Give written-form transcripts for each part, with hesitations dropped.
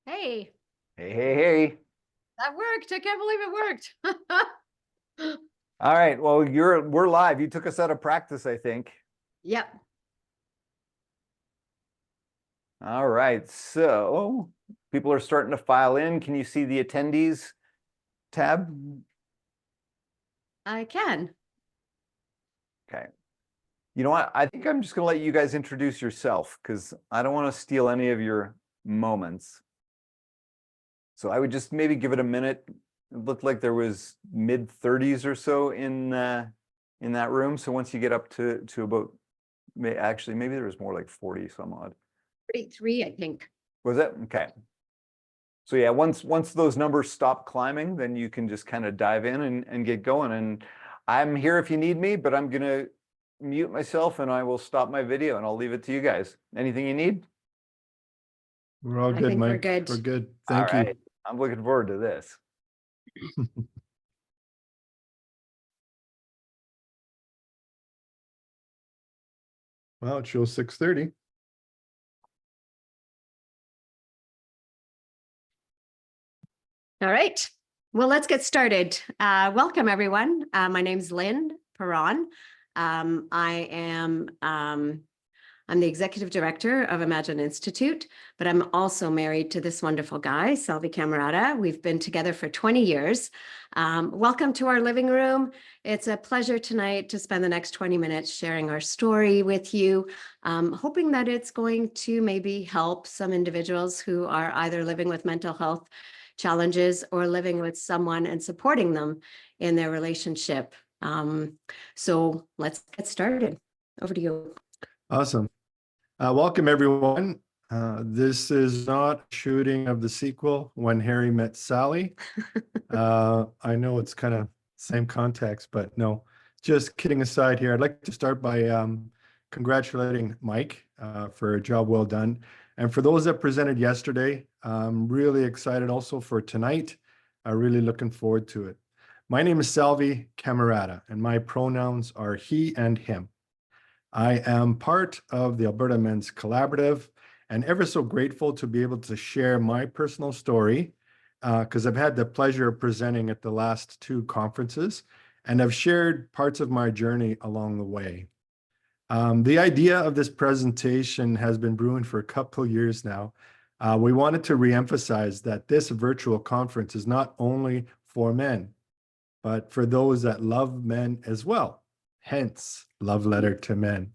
Hey, Hey, hey, hey. that worked. I can't believe it worked. All right. Well, we're live. You took us out of practice, I think. Yep. All right. So people are starting to file in. Can you see the attendees tab? I can. Okay. You know what? I think I'm just gonna let you guys introduce yourself because I don't want to steal any of your moments. So I would just maybe give it a minute. It looked like there was mid 30s or so in that room. So once you get up to about actually maybe there was more like 40 some odd. 33, I think. Was it? Okay. So yeah, once those numbers stop climbing, then you can just kind of dive in and get going. And I'm here if you need me, but I'm gonna mute myself and I will stop my video and I'll leave it to you guys. Anything you need? We're all I good, think we're Mike. good. We're good. All Thank right. you. I'm looking forward to this. Well, it shows 6:30. All right. Well, let's get started. Welcome, everyone. My name's Lynn Perron. I'm the executive director of Imagine Institute, but I'm also married to this wonderful guy, Salvi Cammarata. We've been together for 20 years. Welcome to our living room. It's a pleasure tonight to spend the next 20 minutes sharing our story with you, hoping that it's going to maybe help some individuals who are either living with mental health challenges or living with someone and supporting them in their relationship. So let's get started. Over to you. Awesome. Welcome, everyone. This is not a shooting of the sequel, When Harry Met Sally. I know it's kind of same context, but no, just kidding aside here. I'd like to start by congratulating Mike for a job well done. And for those that presented yesterday, I'm really excited also for tonight. I'm really looking forward to it. My name is Salvi Cammarata, and my pronouns are he and him. I am part of the Alberta Men's Collaborative and ever so grateful to be able to share my personal story because I've had the pleasure of presenting at the last two conferences and I've shared parts of my journey along the way. The idea of this presentation has been brewing for a couple of years now. We wanted to reemphasize that this virtual conference is not only for men, but for those that love men as well. Hence, love letter to men.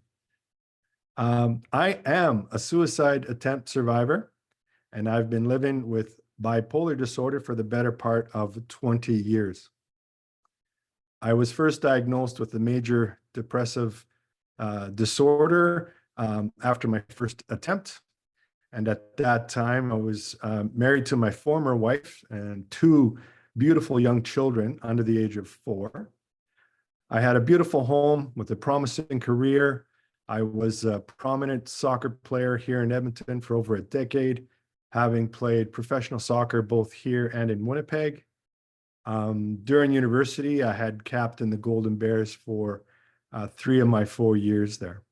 I am a suicide attempt survivor, and I've been living with bipolar disorder for the better part of 20 years. I was first diagnosed with a major depressive disorder after my first attempt. And at that time, I was married to my former wife and two beautiful young children under the age of 4. I had a beautiful home with a promising career. I was a prominent soccer player here in Edmonton for over a decade, having played professional soccer both here and in Winnipeg. During university, I had captained the Golden Bears for 3 of my 4 years there.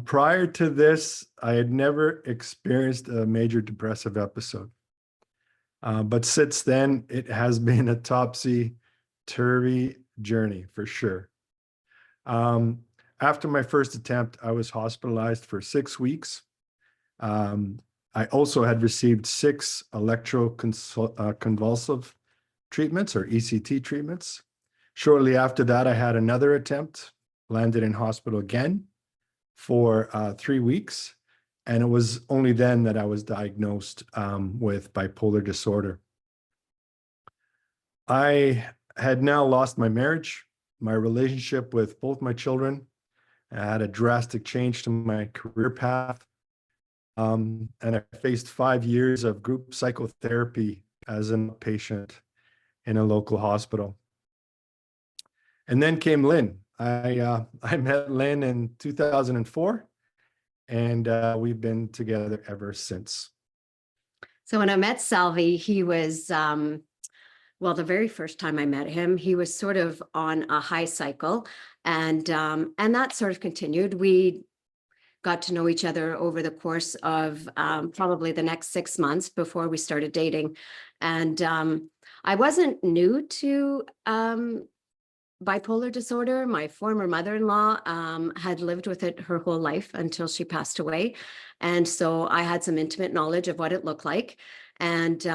Prior to this, I had never experienced a major depressive episode. But since then, it has been a topsy-turvy journey for sure. After my first attempt, I was hospitalized for 6 weeks. I also had received 6 electroconvulsive treatments or ECT treatments. Shortly after that, I had another attempt, landed in hospital again for 3 weeks. And it was only then that I was diagnosed with bipolar disorder. I had now lost my marriage, my relationship with both my children. I had a drastic change to my career path. And I faced 5 years of group psychotherapy as a patient in a local hospital. And then came Lynn. I met Lynn in 2004, and we've been together ever since. So when I met Salvi, he was, well, the very first time I met him, he was sort of on a high cycle, and that sort of continued. We got to know each other over the course of probably the next 6 months before we started dating. And I wasn't new to bipolar disorder. My former mother-in-law had lived with it her whole life until she passed away. And so I had some intimate knowledge of what it looked like. And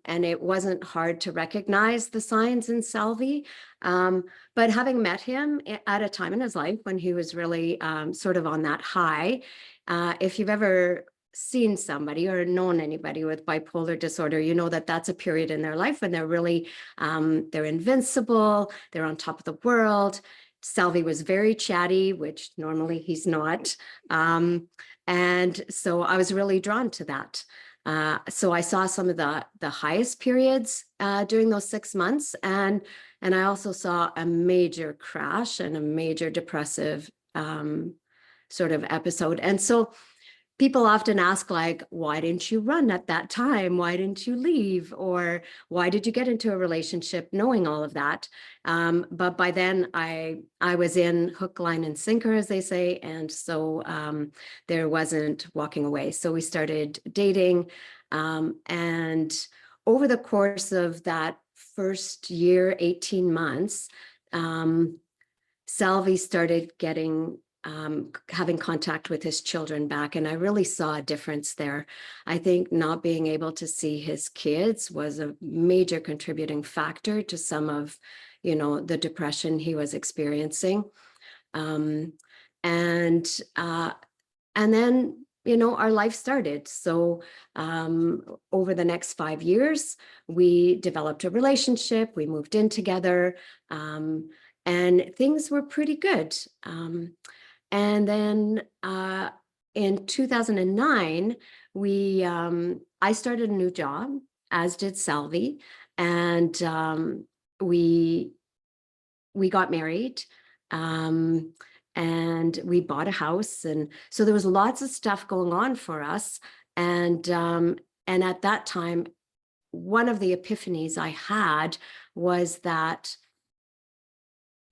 it wasn't hard to recognize the signs in Salvi. But having met him at a time in his life when he was really sort of on that high, if you've ever seen somebody or known anybody with bipolar disorder, you know that that's a period in their life when they're really, they're invincible, they're on top of the world. Salvi was very chatty, which normally he's not. And so I was really drawn to that. So I saw some of the highest periods during those 6 months. And I also saw a major crash and a major depressive sort of episode. And so people often ask, like, why didn't you run at that time? Why didn't you leave? Or why did you get into a relationship knowing all of that? But by then I was in hook, line, and sinker, as they say. And so there wasn't walking away. So we started dating. And over the course of that first year, 18 months, Salvi started getting having contact with his children back. And I really saw a difference there. I think not being able to see his kids was a major contributing factor to some of, the depression he was experiencing. And then, our life started. So over the next 5 years, we developed a relationship, we moved in together, and things were pretty good. And then in 2009, I started a new job, as did Salvi, and we got married, and we bought a house, and so there was lots of stuff going on for us. And at that time, one of the epiphanies I had was that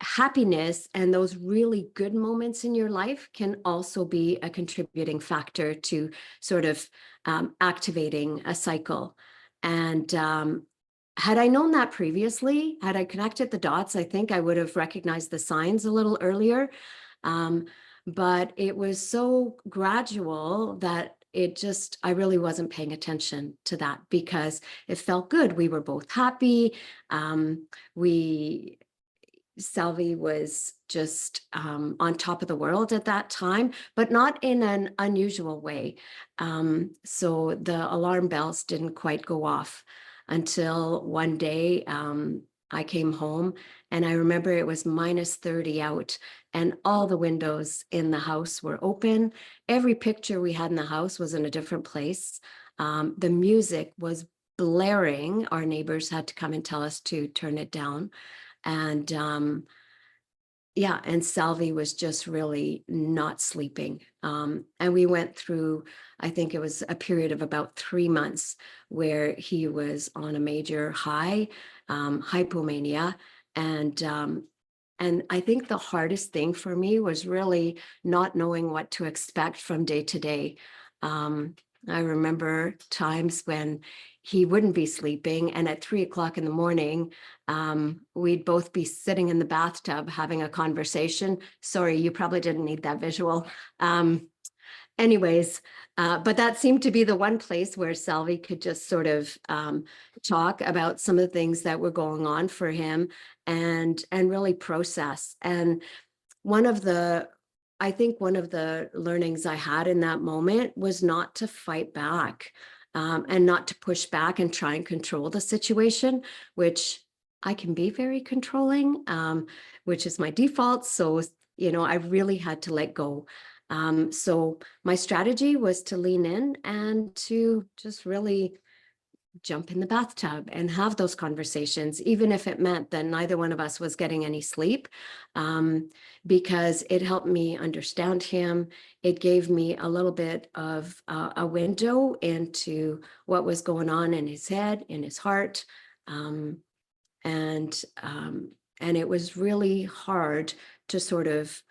happiness and those really good moments in your life can also be a contributing factor to sort of activating a cycle. And had I known that previously, had I connected the dots, I think I would have recognized the signs a little earlier. But it was so gradual that I really wasn't paying attention to that because it felt good. We were both happy. Salvi was just on top of the world at that time, but not in an unusual way. So the alarm bells didn't quite go off until one day I came home, and I remember it was -30 out and all the windows in the house were open. Every picture we had in the house was in a different place. The music was blaring. Our neighbors had to come and tell us to turn it down. And and Salvi was just really not sleeping. And we went through, I think it was a period of about 3 months where he was on a major high, hypomania. And I think the hardest thing for me was really not knowing what to expect from day to day. I remember times when he wouldn't be sleeping, and at 3 o'clock in the morning, we'd both be sitting in the bathtub having a conversation. Sorry, you probably didn't need that visual. Anyways, but that seemed to be the one place where Salvi could just sort of talk about some of the things that were going on for him and really process. And I think one of the learnings I had in that moment was not to fight back and not to push back and try and control the situation, which I can be very controlling, which is my default. So, I really had to let go. So my strategy was to lean in and to just really jump in the bathtub and have those conversations, even if it meant that neither one of us was getting any sleep, because it helped me understand him. It gave me a little bit of a window into what was going on in his head, in his heart. And it was really hard to sort of,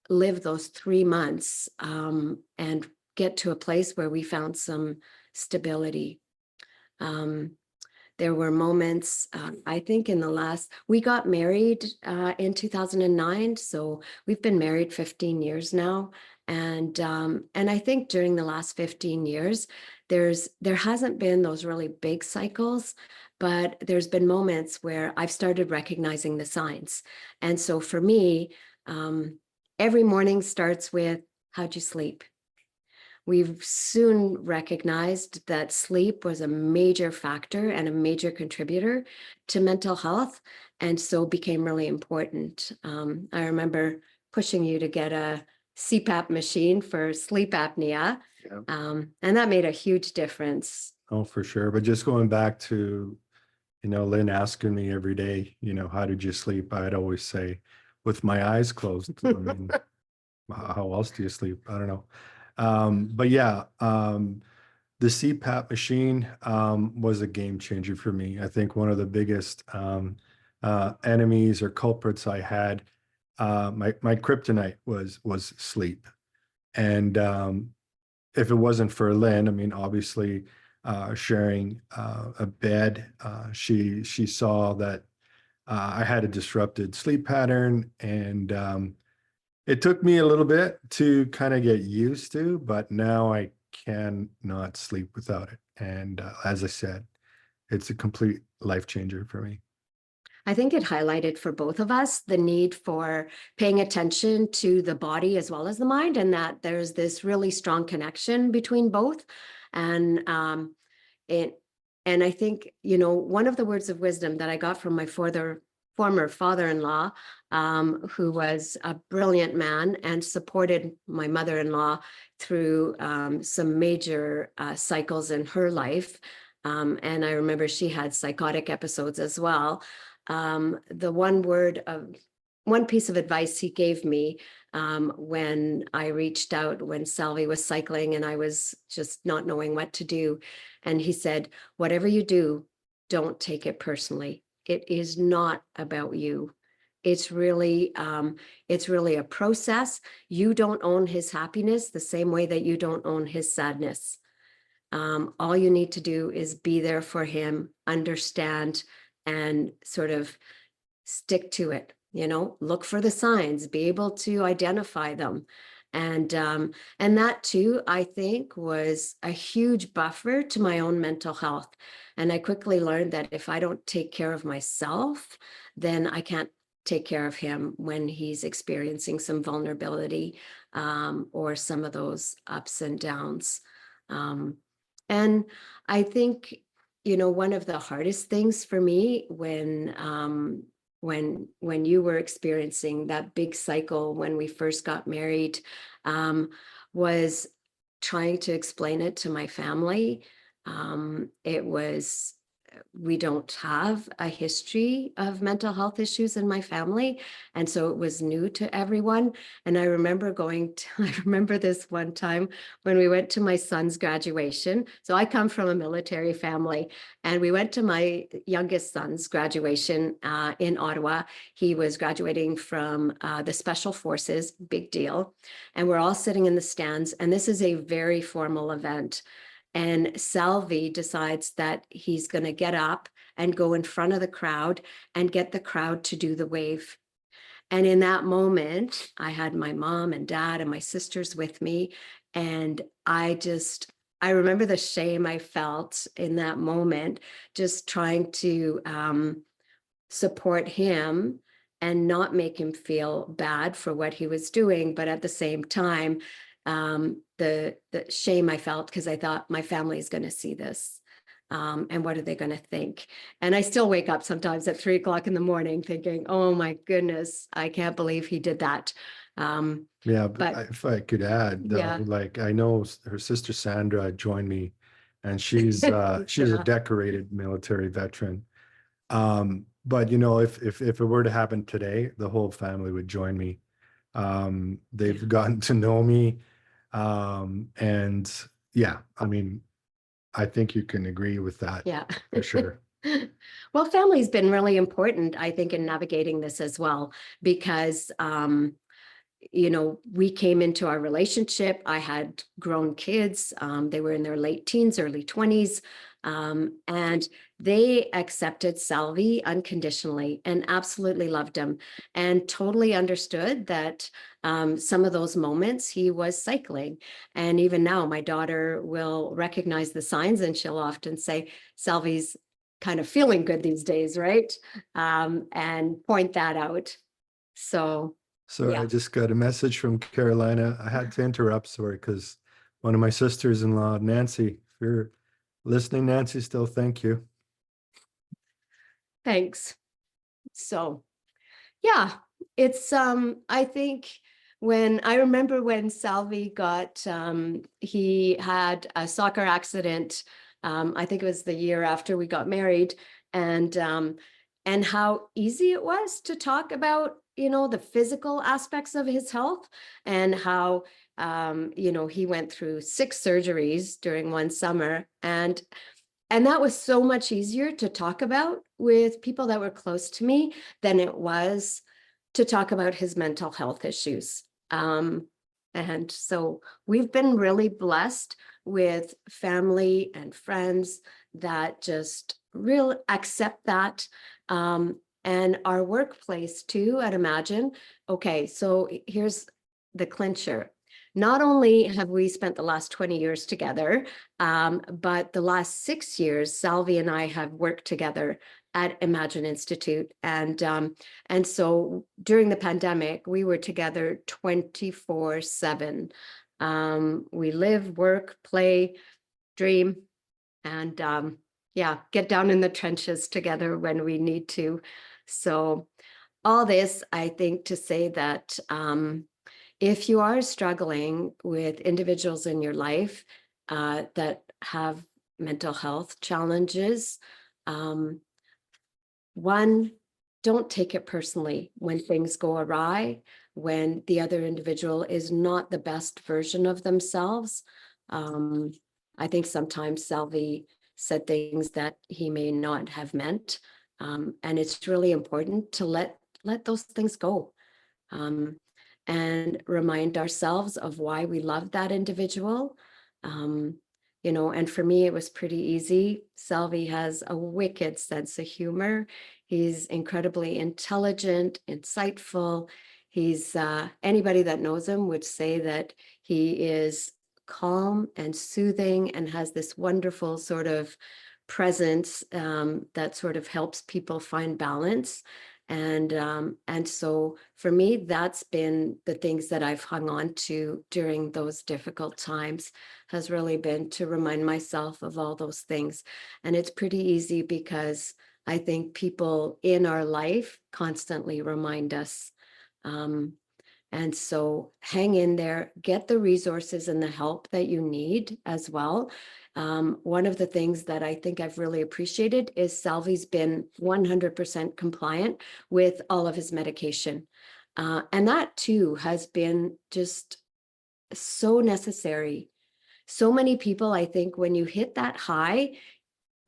live those 3 months and get to a place where we found some stability. There were moments, I think we got married in 2009. So we've been married 15 years now. And I think during the last 15 years, there hasn't been those really big cycles, but there's been moments where I've started recognizing the signs. And so for me, every morning starts with, how'd you sleep? We've soon recognized that sleep was a major factor and a major contributor to mental health, and so became really important. I remember pushing you to get a CPAP machine for sleep apnea, and that made a huge difference. Oh, for sure. But just going back to, Lynn asking me every day, how did you sleep? I'd always say, with my eyes closed. I mean, how else do you sleep? I don't know. But yeah, the CPAP machine was a game changer for me. I think one of the biggest enemies or culprits I had, my kryptonite was sleep. And if it wasn't for Lynn, I mean, obviously sharing a bed, she saw that I had a disrupted sleep pattern, and it took me a little bit to kind of get used to, but now I cannot sleep without it. And as I said, it's a complete life changer for me. I think it highlighted for both of us the need for paying attention to the body as well as the mind, and that there's this really strong connection between both. And I think, one of the words of wisdom that I got from my former father-in-law, who was a brilliant man and supported my mother-in-law through some major cycles in her life. And I remember she had psychotic episodes as well. One piece of advice he gave me when I reached out, when Salvi was cycling and I was just not knowing what to do. And he said, whatever you do, don't take it personally. It is not about you. It's really a process. You don't own his happiness the same way that you don't own his sadness. All you need to do is be there for him, understand, and sort of stick to it. Look for the signs, be able to identify them. And that too, I think, was a huge buffer to my own mental health. And I quickly learned that if I don't take care of myself, then I can't take care of him when he's experiencing some vulnerability or some of those ups and downs. And I think, one of the hardest things for me when you were experiencing that big cycle when we first got married, was trying to explain it to my family. We don't have a history of mental health issues in my family. And so it was new to everyone. And I remember I remember this one time when we went to my son's graduation. So I come from a military family, and we went to my youngest son's graduation in Ottawa. He was graduating from the Special Forces, big deal. And we're all sitting in the stands, and this is a very formal event. And Salvi decides that he's going to get up and go in front of the crowd and get the crowd to do the wave. And in that moment, I had my mom and dad and my sisters with me. And I remember the shame I felt in that moment, just trying to support him and not make him feel bad for what he was doing. But at the same time, the shame I felt, because I thought my family is going to see this. And what are they going to think? And I still wake up sometimes at 3 o'clock in the morning thinking, oh my goodness, I can't believe he did that. Yeah, but if I could add, Yeah. like, I know her sister Sandra joined me, and she's a decorated military veteran. But if it were to happen today, the whole family would join me. They've gotten to know me. And yeah, I mean, I think you can agree with that. Yeah, for sure. Well, family's been really important, I think, in navigating this as well, because you know, we came into our relationship. I had grown kids. They were in their late teens, early 20s. And they accepted Salvi unconditionally and absolutely loved him and totally understood that some of those moments he was cycling. And even now, my daughter will recognize the signs and she'll often say, Salvi's kind of feeling good these days, right? And point that out. So So yeah. I just got a message from Carolina. I had to interrupt, sorry, because one of my sisters-in-law, Nancy, if you're listening, Nancy, still thank you. Thanks. So, yeah, it's I think I remember when Salvi got he had a soccer accident. I think it was the year after we got married, and how easy it was to talk about, you know, the physical aspects of his health, and how you know, he went through 6 surgeries during one summer, and that was so much easier to talk about with people that were close to me than it was to talk about his mental health issues. And so we've been really blessed with family and friends that just really accept that. And our workplace too, I'd imagine. Okay, so here's the clincher. Not only have we spent the last 20 years together, but the last 6 years, Salvi and I have worked together at Imagine Institute. And so during the pandemic, we were together 24/7. We live, work, play, dream, and yeah, get down in the trenches together when we need to. So all this, I think, to say that if you are struggling with individuals in your life that have mental health challenges, one, don't take it personally when things go awry, when the other individual is not the best version of themselves. I think sometimes Salvi said things that he may not have meant, and it's really important to let those things go. And remind ourselves of why we love that individual. You know, and for me, it was pretty easy. Salvi has a wicked sense of humor. He's incredibly intelligent, insightful. He's anybody that knows him would say that he is calm and soothing and has this wonderful sort of presence that sort of helps people find balance. And so for me, that's been the things that I've hung on to during those difficult times, has really been to remind myself of all those things. And it's pretty easy because I think people in our life constantly remind us. And so hang in there, get the resources and the help that you need as well. One of the things that I think I've really appreciated is Salvi's been 100% compliant with all of his medication. And that too has been just so necessary. So many people, I think, when you hit that high,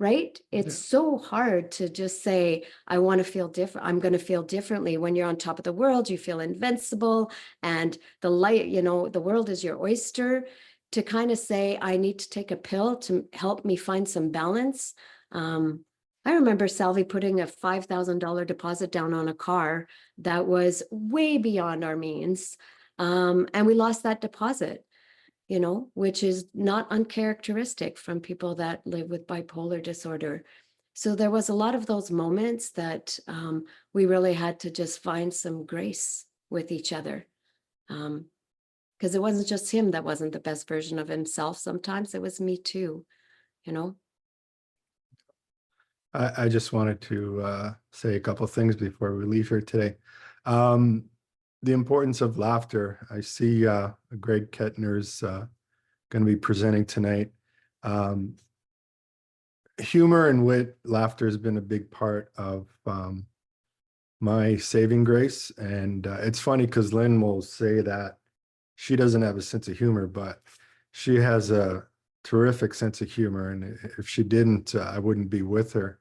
right? It's so hard to just say, I want to feel different. I'm going to feel differently. When you're on top of the world, you feel invincible and the light, you know, the world is your oyster. To kind of say, I need to take a pill to help me find some balance. I remember Salvi putting a $5,000 deposit down on a car that was way beyond our means. And we lost that deposit, you know, which is not uncharacteristic from people that live with bipolar disorder. So there was a lot of those moments that we really had to just find some grace with each other. Because it wasn't just him that wasn't the best version of himself. Sometimes it was me too, you know. I just wanted to say a couple things before we leave here today. The importance of laughter. I see Greg Kettner's going to be presenting tonight. Humor and wit, laughter has been a big part of my saving grace. And it's funny because Lynn will say that she doesn't have a sense of humor, but she has a terrific sense of humor. And if she didn't, I wouldn't be with her.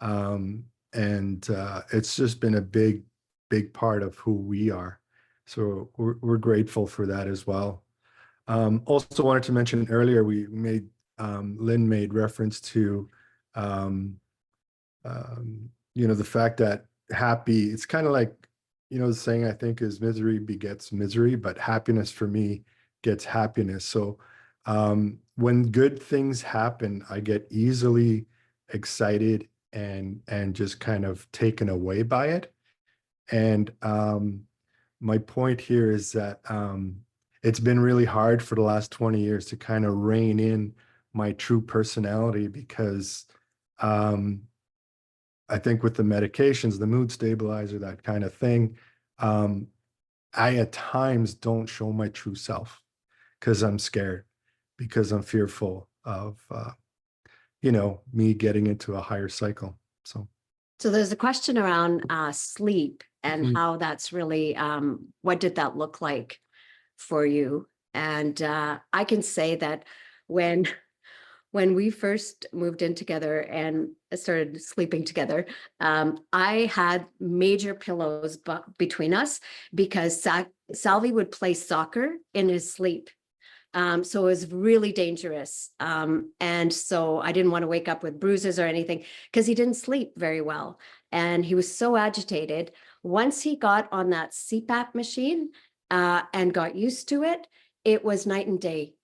And it's just been a big part of who we are. So we're grateful for that as well. Also wanted to mention earlier, Lynn made reference to, the fact that happy, it's kind of like, the saying I think is misery begets misery, but happiness for me gets happiness. So when good things happen, I get easily excited and just kind of taken away by it. And my point here is that it's been really hard for the last 20 years to kind of rein in my true personality because I think with the medications, the mood stabilizer, that kind of thing, I at times don't show my true self because I'm scared, because I'm fearful of, me getting into a higher cycle. So there's a question around sleep and Mhm. how that's really, what did that look like for you? And I can say that when we first moved in together and started sleeping together, I had major pillows between us because Salvi would play soccer in his sleep. So it was really dangerous. And so I didn't want to wake up with bruises or anything because he didn't sleep very well. And he was so agitated. Once he got on that CPAP machine and got used to it, it was night and day.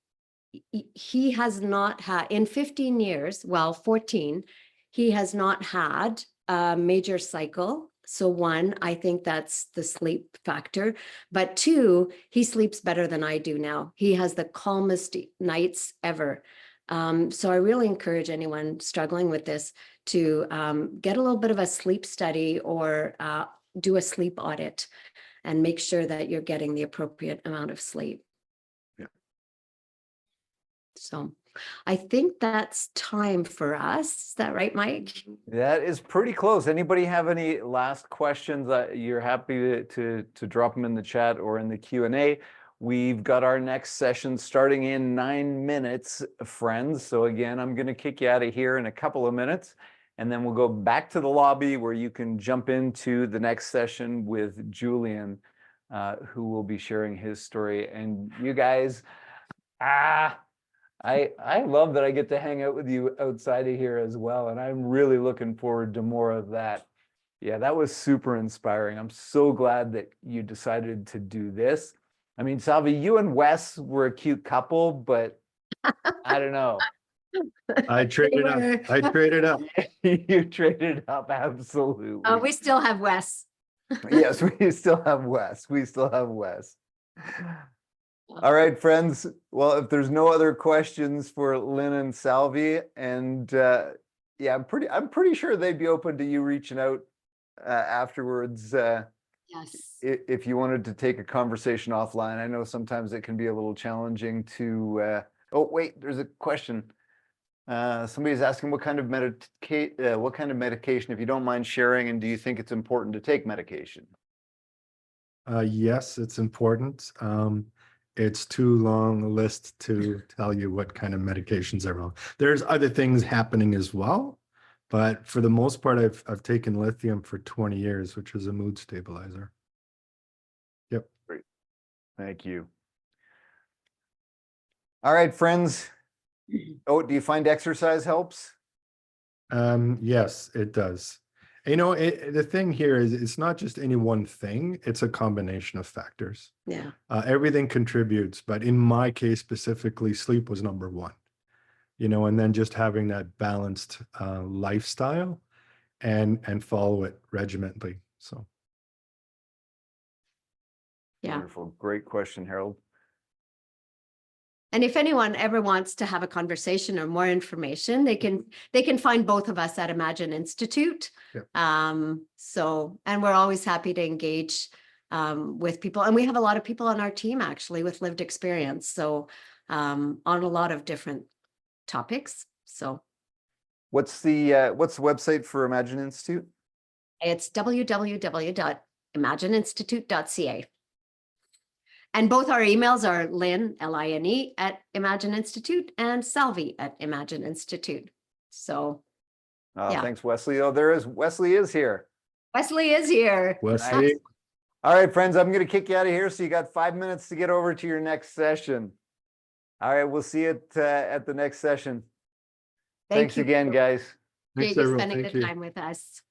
He has not had, in 15 years, well, 14, he has not had a major cycle. So one, I think that's the sleep factor, but two, he sleeps better than I do now. He has the calmest nights ever. So I really encourage anyone struggling with this to get a little bit of a sleep study or do a sleep audit and make sure that you're getting the appropriate amount of sleep. So I think that's time for us. Is that right, Mike? That is pretty close. Anybody have any last questions that you're happy to drop them in the chat or in the Q&A? We've got our next session starting in 9 minutes, friends. So again, I'm going to kick you out of here in a couple of minutes, and then we'll go back to the lobby where you can jump into the next session with Julian, who will be sharing his story. And you guys, I love that I get to hang out with you outside of here as well, and I'm really looking forward to more of that. Yeah, that was super inspiring. I'm so glad that you decided to do this. I mean, Salvi, you and Wes were a cute couple, but I don't know. I traded up. You traded up, absolutely. We still have Wes. Yes, we still have Wes. We still have Wes. All right, friends. Well, if there's no other questions for Lynn and Salvi, and yeah, I'm pretty sure they'd be open to you reaching out afterwards. Yes. If you wanted to take a conversation offline. I know sometimes it can be a little challenging to. Oh, wait, there's a question. Somebody's asking what kind of medication, if you don't mind sharing, and do you think it's important to take medication? Yes, it's important. It's too long a list to tell you what kind of medications are wrong. There's other things happening as well, but for the most part, I've taken lithium for 20 years, which is a mood stabilizer. Yep. Great. Thank you. All right, friends. Oh, do you find exercise helps? Yes, it does. The thing here is it's not just any one thing, it's a combination of factors. Yeah. Everything contributes, but in my case specifically, sleep was number one, and then just having that balanced lifestyle and follow it regimentally. So. Yeah. Wonderful. Great question, Harold. And if anyone ever wants to have a conversation or more information, they can find both of us at Imagine Institute. Yep. And we're always happy to engage with people. And we have a lot of people on our team actually with lived experience. So on a lot of different topics. So what's the website for Imagine Institute? It's www.imagineinstitute.ca. And both our emails are Lynn, L-I-N-E, at Imagine Institute, and Salvi at Imagine Institute. So, yeah. Thanks, Wesley. Oh, Wesley is here. Wesley is here. Wesley. All right, friends, I'm going to kick you out of here. So you got 5 minutes to get over to your next session. All right, we'll see you at the next session. Thank Thanks you. again, guys. Appreciate Thanks, you everyone. spending Thank the you. time with us.